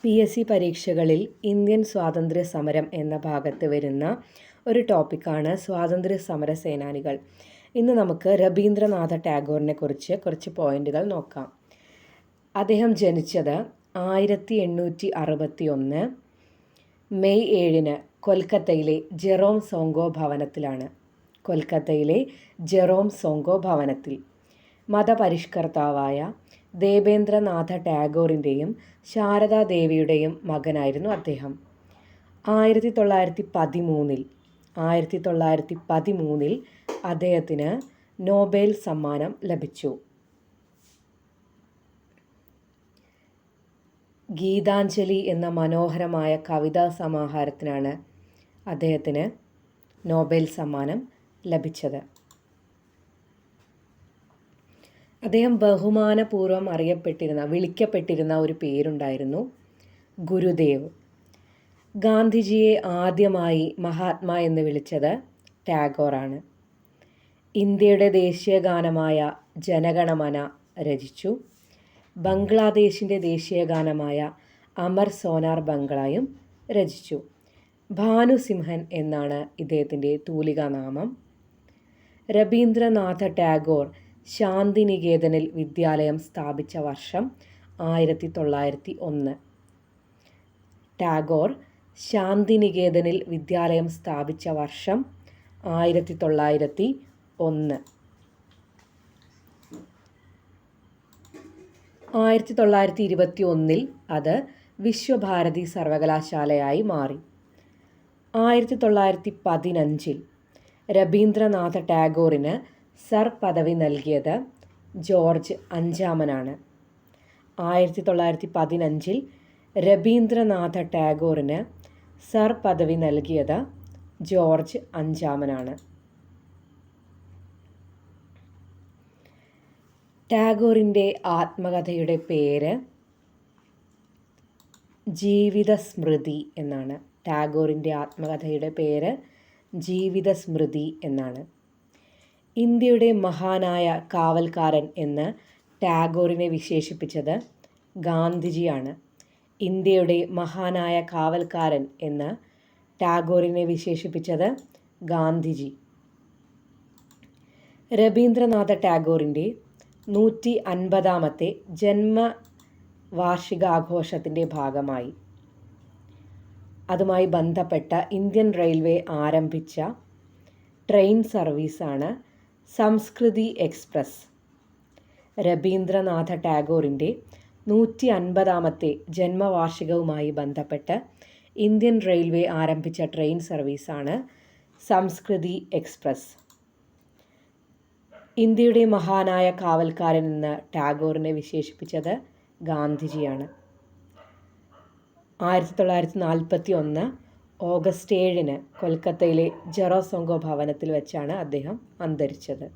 PSC പരീക്ഷകളിൽ Indian സ്വാതന്ത്ര്യ സമരം എന്ന ഭാഗത്ത് വരുന്ന ഒരു ടോപ്പിക്കാണ് സ്വാതന്ത്ര്യ സമര സേനാനികൾ. ഇന്ന് നമുക്ക് രവീന്ദ്രനാഥ ടാഗോറിനെ കുറിച്ച് കുറച്ച് പോയിന്റുകൾ നോക്കാം. അദ്ദേഹം ജനിച്ചത് 1861 മെയ് 7 കൊൽക്കത്തയിലെ ജെറോം സോംഗോ ഭവനത്തിലാണ്. കൊൽക്കത്തയിലെ ജെറോം സോംഗോ ഭവനത്തിൽ മതപരിഷ്കർത്താവായ ദേബേന്ദ്രനാഥ ടാഗോറിൻ്റെയും ശാരദാദേവിയുടെയും മകനായിരുന്നു അദ്ദേഹം. 1913 അദ്ദേഹത്തിന് നോബൽ സമ്മാനം ലഭിച്ചു. ഗീതാഞ്ജലി എന്ന മനോഹരമായ കവിതാ സമാഹാരത്തിനാണ് അദ്ദേഹത്തിന് നോബൽ സമ്മാനം ലഭിച്ചത്. അദ്ദേഹം ബഹുമാനപൂർവ്വം വിളിക്കപ്പെട്ടിരുന്ന ഒരു പേരുണ്ടായിരുന്നു, ഗുരുദേവ്. ഗാന്ധിജിയെ ആദ്യമായി മഹാത്മാ എന്ന് വിളിച്ചത് ടാഗോറാണ്. ഇന്ത്യയുടെ ദേശീയ ഗാനമായ ജനഗണമന രചിച്ചു. ബംഗ്ലാദേശിൻ്റെ ദേശീയ ഗാനമായ അമർ സോനാർ ബംഗ്ലയും രചിച്ചു. ഭാനുസിംഹൻ എന്നാണ് ഇദ്ദേഹത്തിൻ്റെ തൂലികാനാമം. രവീന്ദ്രനാഥ ടാഗോർ ശാന്തിനികേതനിൽ വിദ്യാലയം സ്ഥാപിച്ച വർഷം 1901. ടാഗോർ ശാന്തിനികേതനിൽ വിദ്യാലയം സ്ഥാപിച്ച വർഷം 1901. 1921 അത് വിശ്വഭാരതി സർവകലാശാലയായി മാറി. 1915 രവീന്ദ്രനാഥ ടാഗോറിന് സർ പദവി നൽകിയത് ജോർജ് അഞ്ചാമനാണ്. 1915 രവീന്ദ്രനാഥ ടാഗോറിന് സർ പദവി നൽകിയത് ജോർജ് അഞ്ചാമനാണ്. ടാഗോറിൻ്റെ ആത്മകഥയുടെ പേര് ജീവിതസ്മൃതി എന്നാണ്. ടാഗോറിൻ്റെ ആത്മകഥയുടെ പേര് ജീവിതസ്മൃതി എന്നാണ്. ഇന്ത്യയുടെ മഹാനായ കാവൽക്കാരൻ എന്ന് ടാഗോറിനെ വിശേഷിപ്പിച്ചത് ഗാന്ധിജിയാണ്. ഇന്ത്യയുടെ മഹാനായ കാവൽക്കാരൻ എന്ന് ടാഗോറിനെ വിശേഷിപ്പിച്ചത് ഗാന്ധിജി. രവീന്ദ്രനാഥ ടാഗോറിൻ്റെ 150ാമത്തെ ജന്മവാർഷികാഘോഷത്തിൻ്റെ ഭാഗമായി അതുമായി ബന്ധപ്പെട്ട ഇന്ത്യൻ റെയിൽവേ ആരംഭിച്ച ട്രെയിൻ സർവീസാണ് സംസ്കൃതി എക്സ്പ്രസ്. രവീന്ദ്രനാഥ ടാഗോറിൻ്റെ 150ാമത്തെ ജന്മവാർഷികവുമായി ബന്ധപ്പെട്ട് ഇന്ത്യൻ റെയിൽവേ ആരംഭിച്ച ട്രെയിൻ സർവീസാണ് സംസ്കൃതി എക്സ്പ്രസ്. ഇന്ത്യയുടെ മഹാനായ കാവൽക്കാരൻ എന്ന് ടാഗോറിനെ വിശേഷിപ്പിച്ചത് ഗാന്ധിജിയാണ്. 1941 ഓഗസ്റ്റ് 7 കൊൽക്കത്തയിലെ ജെറോം സോംഗോ ഭവനത്തിൽ വെച്ചാണ് അദ്ദേഹം അന്തരിച്ചത്.